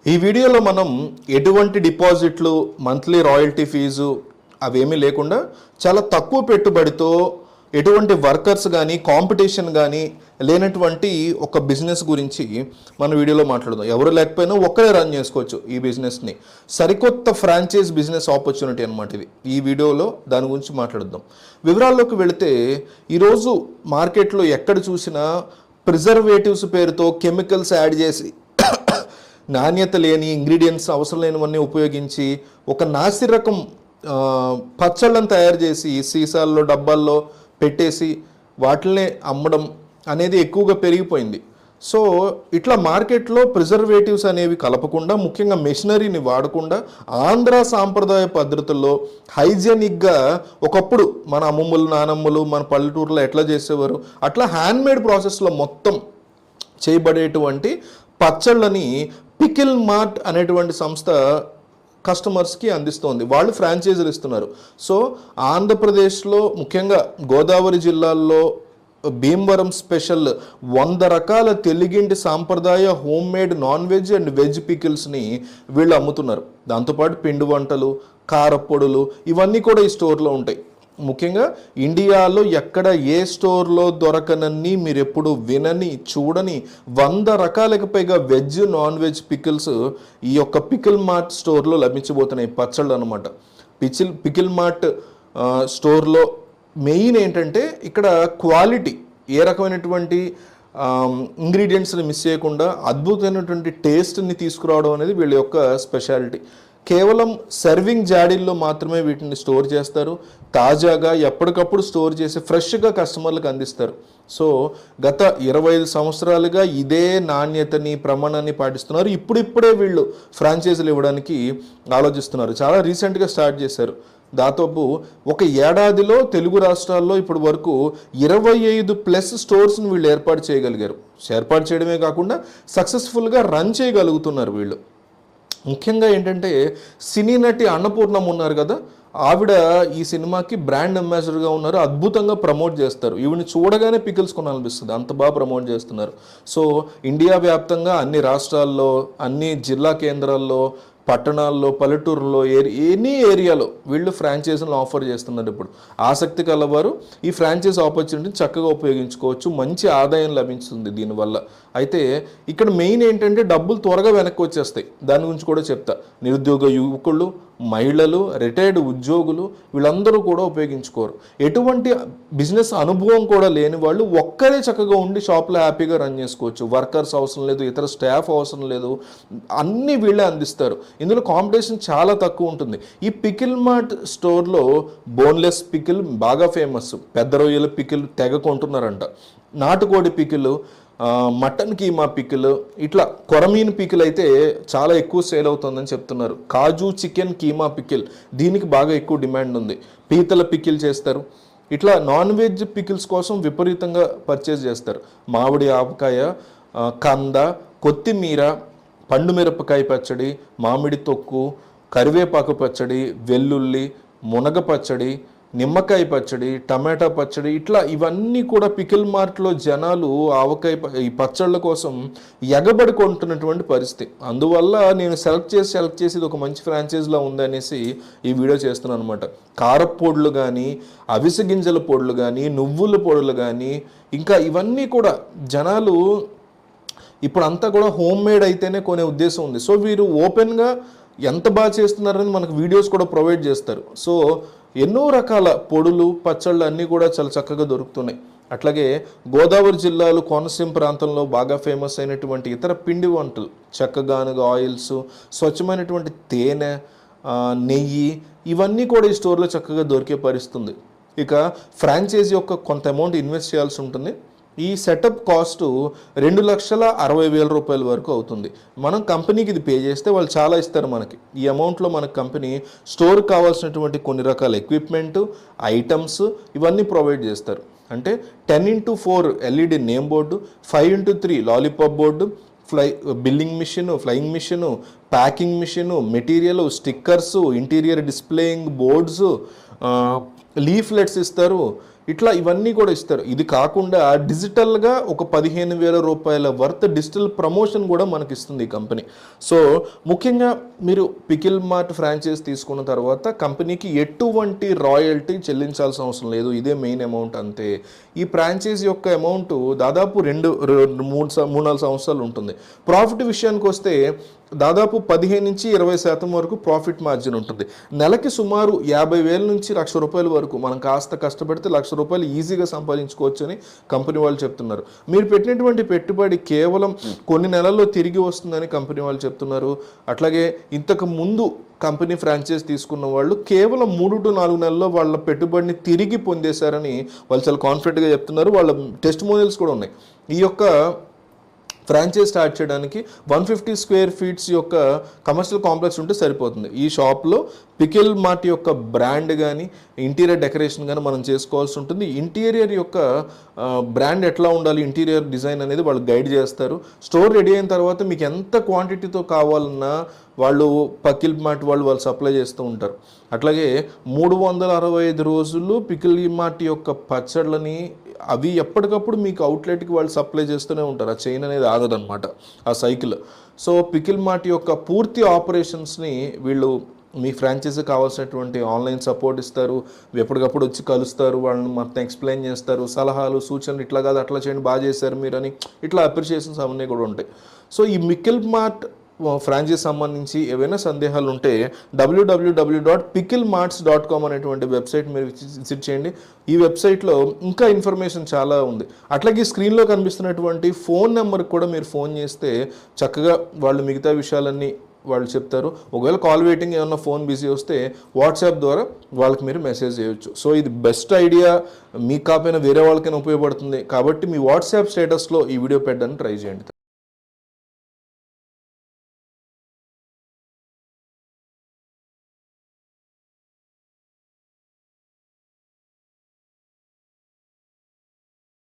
ఈ వీడియోలో మనం ఎటువంటి డిపాజిట్లు, మంత్లీ రాయల్టీ ఫీజు అవేమీ లేకుండా చాలా తక్కువ పెట్టుబడితో ఎటువంటి వర్కర్స్ కానీ కాంపిటీషన్ కానీ లేనటువంటి ఒక బిజినెస్ గురించి మన వీడియోలో మాట్లాడదాం. ఎవరు లేకపోయినా ఒక్కరే రన్ చేసుకోవచ్చు ఈ బిజినెస్ని. సరికొత్త ఫ్రాంచైజ్ బిజినెస్ ఆపర్చునిటీ అనమాట ఇది. ఈ వీడియోలో దాని గురించి మాట్లాడదాం. వివరాల్లోకి వెళితే ఈరోజు మార్కెట్లో ఎక్కడ చూసినా ప్రిజర్వేటివ్స్ పేరుతో కెమికల్స్ యాడ్ చేసి నాణ్యత లేని ఇంగ్రీడియంట్స్ అవసరం లేనివన్నీ ఉపయోగించి ఒక నాసి రకం పచ్చళ్ళను తయారు చేసి సీసాల్లో డబ్బాల్లో పెట్టేసి వాటినే అమ్మడం అనేది ఎక్కువగా పెరిగిపోయింది. సో ఇట్లా మార్కెట్లో ప్రిజర్వేటివ్స్ అనేవి కలపకుండా, ముఖ్యంగా మెషినరీని వాడకుండా ఆంధ్ర సాంప్రదాయ పద్ధతుల్లో హైజెనిక్గా ఒకప్పుడు మన అమ్మమ్మలు నానమ్మలు మన పల్లెటూరులో ఎట్లా చేసేవారు అట్లా హ్యాండ్మేడ్ ప్రాసెస్లో మొత్తం చేయబడేటువంటి పచ్చళ్ళని పికిల్ మార్ట్ అనేటువంటి సంస్థ కస్టమర్స్కి అందిస్తోంది. వాళ్ళు ఫ్రాంచైజీలు ఇస్తున్నారు. సో ఆంధ్రప్రదేశ్లో ముఖ్యంగా గోదావరి జిల్లాల్లో భీమవరం స్పెషల్ 100 రకాల తెలుగింటి సాంప్రదాయ home made non veg and veg పికిల్స్ని వీళ్ళు అమ్ముతున్నారు. దాంతోపాటు పిండి వంటలు, కారపొడులు ఇవన్నీ కూడా ఈ స్టోర్లో ఉంటాయి. ముఖ్యంగా ఇండియాలో ఎక్కడ ఏ స్టోర్లో దొరకనన్ని, మీరు ఎప్పుడు వినని చూడని 100 రకాలకు పైగా వెజ్ నాన్ వెజ్ పికిల్స్ ఈ యొక్క పికిల్ మార్ట్ స్టోర్లో లభించబోతున్నాయి. పచ్చళ్ళు అనమాట. పికిల్ మార్ట్ స్టోర్లో మెయిన్ ఏంటంటే ఇక్కడ క్వాలిటీ, ఏ రకమైనటువంటి ఇంగ్రీడియంట్స్ని మిస్ చేయకుండా అద్భుతమైనటువంటి టేస్ట్ని తీసుకురావడం అనేది వీళ్ళ యొక్క స్పెషాలిటీ. కేవలం సర్వింగ్ జాడీల్లో మాత్రమే వీటిని స్టోర్ చేస్తారు. తాజాగా ఎప్పటికప్పుడు స్టోర్ చేసి ఫ్రెష్గా కస్టమర్లకు అందిస్తారు. సో గత 25 సంవత్సరాలుగా ఇదే నాణ్యతని ప్రమాణాన్ని పాటిస్తున్నారు. ఇప్పుడిప్పుడే వీళ్ళు ఫ్రాంచైజీలు ఇవ్వడానికి ఆలోచిస్తున్నారు. చాలా రీసెంట్గా స్టార్ట్ చేశారు. దాదాపు ఒక ఏడాదిలో తెలుగు రాష్ట్రాల్లో ఇప్పటి వరకు 25+ స్టోర్స్ని వీళ్ళు ఏర్పాటు చేయగలిగారు. ఏర్పాటు చేయడమే కాకుండా సక్సెస్ఫుల్గా రన్ చేయగలుగుతున్నారు వీళ్ళు. ముఖ్యంగా ఏంటంటే సినీ నటి అన్నపూర్ణం ఉన్నారు కదా, ఆవిడ ఈ సినిమాకి బ్రాండ్ అంబాసిడర్గా ఉన్నారు. అద్భుతంగా ప్రమోట్ చేస్తారు. ఈవిని చూడగానే పికిల్స్ కొనాలనిపిస్తుంది, అంత బాగా ప్రమోట్ చేస్తున్నారు. సో ఇండియా వ్యాప్తంగా అన్ని రాష్ట్రాల్లో, అన్ని జిల్లా కేంద్రాల్లో, పట్టణాల్లో, పల్లెటూరులో, ఎనీ ఏరియాలో వీళ్ళు ఫ్రాంచైజీలను ఆఫర్ చేస్తున్నారు. ఇప్పుడు ఆసక్తి కలవారు ఈ ఫ్రాంచైజ్ ఆపర్చునిటీని చక్కగా ఉపయోగించుకోవచ్చు. మంచి ఆదాయం లభిస్తుంది దీనివల్ల. అయితే ఇక్కడ మెయిన్ ఏంటంటే డబ్బులు త్వరగా వెనక్కి వచ్చేస్తాయి. దాని గురించి కూడా చెప్తా. నిరుద్యోగ యువకులు, మహిళలు, రిటైర్డ్ ఉద్యోగులు వీళ్ళందరూ కూడా ఉపయోగించుకోరు. ఎటువంటి బిజినెస్ అనుభవం కూడా లేని వాళ్ళు ఒక్కరే చక్కగా ఉండి షాప్లో హ్యాపీగా రన్ చేసుకోవచ్చు. వర్కర్స్ అవసరం లేదు, ఇతర స్టాఫ్ అవసరం లేదు, అన్నీ వీళ్ళే అందిస్తారు. ఇందులో కాంపిటీషన్ చాలా తక్కువ ఉంటుంది. ఈ పికిల్ మార్ట్ స్టోర్లో బోన్లెస్ పికిల్ బాగా ఫేమస్. పెద్ద రొయ్యల పికిల్ తెగ కొంటున్నారంట. నాటుకోడి పికిల్, మటన్ కీమా పికిల్, ఇట్లా కొరమీన్ పికిల్ అయితే చాలా ఎక్కువ సేల్ అవుతుందని చెప్తున్నారు. కాజు చికెన్ కీమా పికిల్, దీనికి బాగా ఎక్కువ డిమాండ్ ఉంది. పీతల పికిల్ చేస్తారు. ఇట్లా నాన్ వెజ్ పికిల్స్ కోసం విపరీతంగా పర్చేజ్ చేస్తారు. మామిడి ఆవకాయ, కంద, కొత్తిమీర, పండు మిరపకాయ పచ్చడి, మామిడి తొక్కు, కరివేపాకు పచ్చడి, వెల్లుల్లి, మునగ పచ్చడి, నిమ్మకాయ పచ్చడి, టమాటా పచ్చడి, ఇట్లా ఇవన్నీ కూడా పికిల్ మార్ట్లో జనాలు ఆవకాయ ఈ పచ్చళ్ళ కోసం ఎగబడి కొంటున్నటువంటి పరిస్థితి. అందువల్ల నేను సెలెక్ట్ చేసి ఇది ఒక మంచి ఫ్రాంచైజ్లా ఉందనేసి ఈ వీడియో చేస్తున్నాను అనమాట. కారపొడులు కానీ, అవిసె గింజల పొడులు కానీ, నువ్వుల పొడులు కానీ, ఇంకా ఇవన్నీ కూడా జనాలు ఇప్పుడు అంతా కూడా హోమ్ మేడ్ అయితేనే కొనే ఉద్దేశం ఉంది. సో వీరు ఓపెన్గా ఎంత బాగా చేస్తున్నారని మనకు వీడియోస్ కూడా ప్రొవైడ్ చేస్తారు. సో ఎన్నో రకాల పొడులు, పచ్చళ్ళు అన్నీ కూడా చాలా చక్కగా దొరుకుతున్నాయి. అట్లాగే గోదావరి జిల్లాలో కోనసీమ ప్రాంతంలో బాగా ఫేమస్ అయినటువంటి ఇతర పిండి వంటలు, చెక్కగానుగ ఆయిల్స్, స్వచ్ఛమైనటువంటి తేనె, నెయ్యి, ఇవన్నీ కూడా ఈ స్టోర్లో చక్కగా దొరికే పరిస్థితుంది. ఇక ఫ్రాంచైజీ యొక్క కొంత అమౌంట్ ఇన్వెస్ట్ చేయాల్సి ఉంటుంది. ఈ సెటప్ కాస్ట్ 2,60,000 రూపాయల వరకు అవుతుంది. మనం కంపెనీకి ఇది పే చేస్తే వాళ్ళు చాలా ఇస్తారు మనకి. ఈ అమౌంట్లో మన కంపెనీ స్టోర్కి కావాల్సినటువంటి కొన్ని రకాల ఎక్విప్మెంట్, ఐటమ్స్ ఇవన్నీ ప్రొవైడ్ చేస్తారు. అంటే 10x4 LED name board, 5x3 lollipop board, billing machine, flying machine, packing machine, material, stickers, interior displaying boards, leaflets ఇస్తారు. ఇట్లా ఇవన్నీ కూడా ఇస్తారు. ఇది కాకుండా డిజిటల్గా ఒక 15,000 రూపాయల వర్త్ డిజిటల్ ప్రమోషన్ కూడా మనకి ఇస్తుంది ఈ కంపెనీ. సో ముఖ్యంగా మీరు పికిల్ మార్ట్ ఫ్రాంచైజ్ తీసుకున్న తర్వాత కంపెనీకి ఎటువంటి రాయల్టీ చెల్లించాల్సిన అవసరం లేదు. ఇదే మెయిన్ అమౌంట్ అంతే. ఈ ఫ్రాంచైజ్ యొక్క అమౌంట్ దాదాపు 3-4 సంవత్సరాలు ఉంటుంది. ప్రాఫిట్ విషయానికి వస్తే దాదాపు 15 నుంచి 20% వరకు ప్రాఫిట్ మార్జిన్ ఉంటుంది. నెలకి సుమారు 50,000 నుంచి ₹1,00,000 వరకు మనం కాస్త కష్టపడితే ₹1,00,000 ఈజీగా సంపాదించుకోవచ్చు అని కంపెనీ వాళ్ళు చెప్తున్నారు. మీరు పెట్టినటువంటి పెట్టుబడి కేవలం కొన్ని నెలల్లో తిరిగి వస్తుందని కంపెనీ వాళ్ళు చెప్తున్నారు. అట్లాగే ఇంతకు ముందు కంపెనీ ఫ్రాంచైజ్ తీసుకున్న వాళ్ళు కేవలం 3 to 4 నెలల్లో వాళ్ళ పెట్టుబడిని తిరిగి పొందేశారని వాళ్ళు చాలా కాన్ఫిడెంట్గా చెప్తున్నారు. వాళ్ళ టెస్టిమోనియల్స్ కూడా ఉన్నాయి. ఈ యొక్క ఫ్రాంచైజ్ స్టార్ట్ చేయడానికి 150 స్క్వేర్ ఫీట్స్ యొక్క కమర్షియల్ కాంప్లెక్స్ ఉంటే సరిపోతుంది. ఈ షాప్లో పికిల్ మార్ట్ యొక్క బ్రాండ్ కానీ ఇంటీరియర్ డెకరేషన్ కానీ మనం చేసుకోవాల్సి ఉంటుంది. ఇంటీరియర్ యొక్క బ్రాండ్ ఎట్లా ఉండాలి, ఇంటీరియర్ డిజైన్ అనేది వాళ్ళు గైడ్ చేస్తారు. స్టోర్ రెడీ అయిన తర్వాత మీకు ఎంత క్వాంటిటీతో కావాలన్నా వాళ్ళు పికిల్ మార్ట్ వాళ్ళు సప్లై చేస్తూ ఉంటారు. అట్లాగే 365 రోజులు పికిల్ మార్ట్ యొక్క పచ్చళ్ళని అవి ఎప్పటికప్పుడు మీకు అవుట్లెట్కి వాళ్ళు సప్లై చేస్తూనే ఉంటారు. ఆ చైన్ అనేది ఆగదనమాట, ఆ సైకిల్. సో పికిల్ మార్ట్ యొక్క పూర్తి ఆపరేషన్స్ని వీళ్ళు మీ ఫ్రాంచైజీ కావాల్సినటువంటి ఆన్లైన్ సపోర్ట్ ఇస్తారు. ఎప్పటికప్పుడు వచ్చి కలుస్తారు, వాళ్ళని మొత్తం ఎక్స్ప్లెయిన్ చేస్తారు, సలహాలు సూచనలు ఇట్లా కాదు అట్లా చేయండి బాగా చేశారు మీరు అని ఇట్లా అప్రిషియేషన్స్ అవన్నీ కూడా ఉంటాయి. సో ఈ పికిల్ మార్ట్ ఫ్రాంచైజ్ సంబంధించి ఏవైనా సందేహాలు ఉంటే www.picklemarts.com అనేటువంటి వెబ్సైట్ మీరు విజిట్ చేయండి. ఈ వెబ్సైట్లో ఇంకా ఇన్ఫర్మేషన్ చాలా ఉంది. అట్లాగే స్క్రీన్లో కనిపిస్తున్నటువంటి ఫోన్ నెంబర్కి కూడా మీరు ఫోన్ చేస్తే చక్కగా వాళ్ళు మిగతా విషయాలన్నీ వాళ్ళు చెప్తారు. ఒకవేళ కాల్ వెయిటింగ్ ఏమన్నా ఫోన్ బిజీ వస్తే వాట్సాప్ ద్వారా వాళ్ళకి మీరు మెసేజ్ చేయొచ్చు. సో ఇది బెస్ట్ ఐడియా, మీకు కాకపోయినా వేరే వాళ్ళకైనా ఉపయోగపడుతుంది కాబట్టి మీ వాట్సాప్ స్టేటస్లో ఈ వీడియో పెట్టడానికి ట్రై చేయండి.